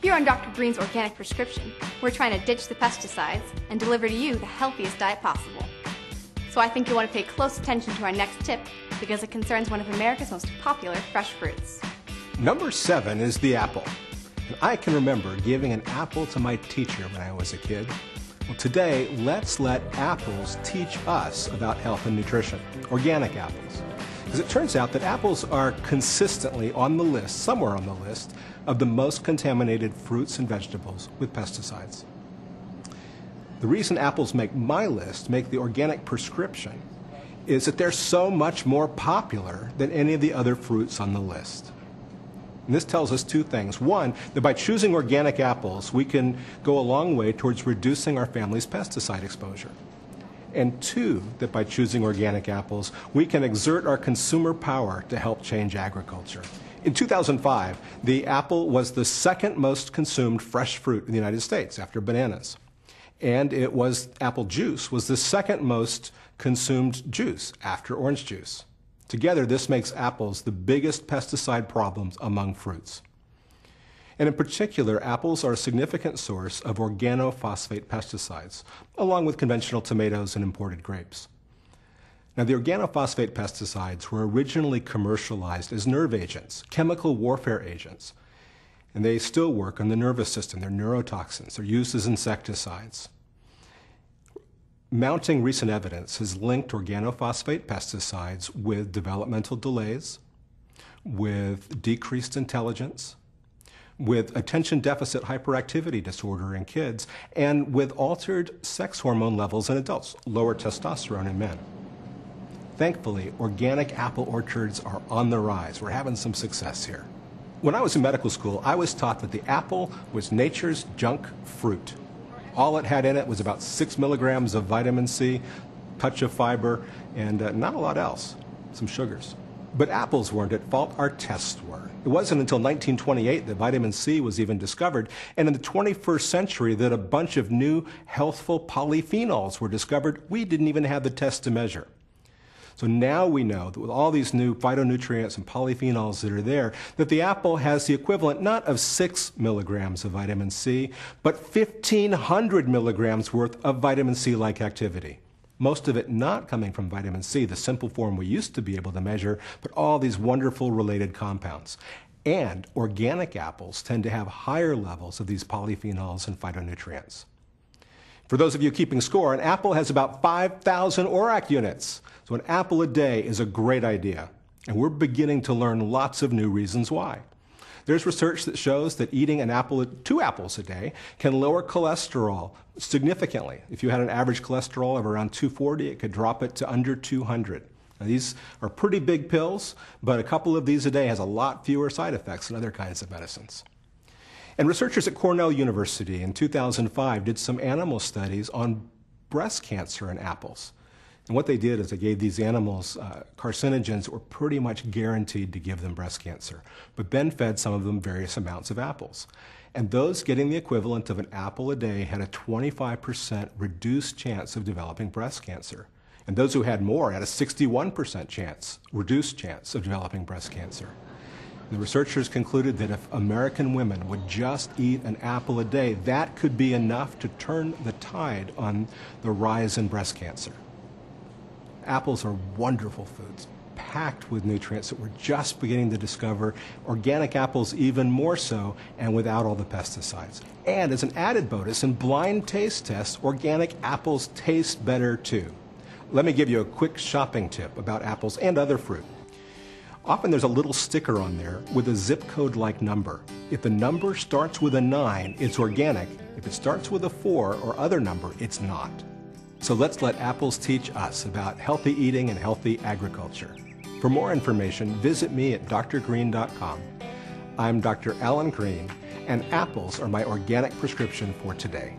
Here on Dr. Greene's Organic Prescription, we're trying to ditch the pesticides and deliver to you the healthiest diet possible. So I think you'll want to pay close attention to our next tip because it concerns one of America's most popular fresh fruits. Number 7 is the apple. And I can remember giving an apple to my teacher when I was a kid. Well, today, let's let apples teach us about health and nutrition, organic apples. Because it turns out that apples are consistently on the list, somewhere on the list, of the most contaminated fruits and vegetables with pesticides. The reason apples make my list, make the organic prescription, is that they're so much more popular than any of the other fruits on the list. And this tells us two things. One, that by choosing organic apples, we can go a long way towards reducing our family's pesticide exposure. And two, that by choosing organic apples, we can exert our consumer power to help change agriculture. In 2005, the apple was the second most consumed fresh fruit in the United States after bananas. And apple juice was the second most consumed juice after orange juice. Together, this makes apples the biggest pesticide problems among fruits. And in particular, apples are a significant source of organophosphate pesticides, along with conventional tomatoes and imported grapes. Now, the organophosphate pesticides were originally commercialized as nerve agents, chemical warfare agents, and they still work on the nervous system. They're neurotoxins. They're used as insecticides. Mounting recent evidence has linked organophosphate pesticides with developmental delays, with decreased intelligence, with attention deficit hyperactivity disorder in kids, and with altered sex hormone levels in adults, lower testosterone in men. Thankfully, organic apple orchards are on the rise. We're having some success here. When I was in medical school, I was taught that the apple was nature's junk fruit. All it had in it was about 6 milligrams of vitamin C, touch of fiber, and not a lot else, some sugars. But apples weren't at fault, our tests were. It wasn't until 1928 that vitamin C was even discovered, and in the 21st century that a bunch of new healthful polyphenols were discovered we didn't even have the test to measure. So now we know that with all these new phytonutrients and polyphenols that are there, that the apple has the equivalent not of 6 milligrams of vitamin C, but 1,500 milligrams worth of vitamin C-like activity. Most of it not coming from vitamin C, the simple form we used to be able to measure, but all these wonderful related compounds. And organic apples tend to have higher levels of these polyphenols and phytonutrients. For those of you keeping score, an apple has about 5,000 ORAC units. So an apple a day is a great idea. And we're beginning to learn lots of new reasons why. There's research that shows that eating two apples a day can lower cholesterol significantly. If you had an average cholesterol of around 240, it could drop it to under 200. Now, these are pretty big pills, but a couple of these a day has a lot fewer side effects than other kinds of medicines. And researchers at Cornell University in 2005 did some animal studies on breast cancer in apples. And what they did is they gave these animals carcinogens that were pretty much guaranteed to give them breast cancer, but then fed some of them various amounts of apples. And those getting the equivalent of an apple a day had a 25% reduced chance of developing breast cancer. And those who had more had a 61% reduced chance of developing breast cancer. The researchers concluded that if American women would just eat an apple a day, that could be enough to turn the tide on the rise in breast cancer. Apples are wonderful foods, packed with nutrients that we're just beginning to discover. Organic apples even more so, and without all the pesticides. And as an added bonus, in blind taste tests, organic apples taste better too. Let me give you a quick shopping tip about apples and other fruit. Often there's a little sticker on there with a zip code-like number. If the number starts with a 9, it's organic. If it starts with a 4 or other number, it's not. So let's let apples teach us about healthy eating and healthy agriculture. For more information, visit me at drgreene.com. I'm Dr. Alan Greene, and apples are my organic prescription for today.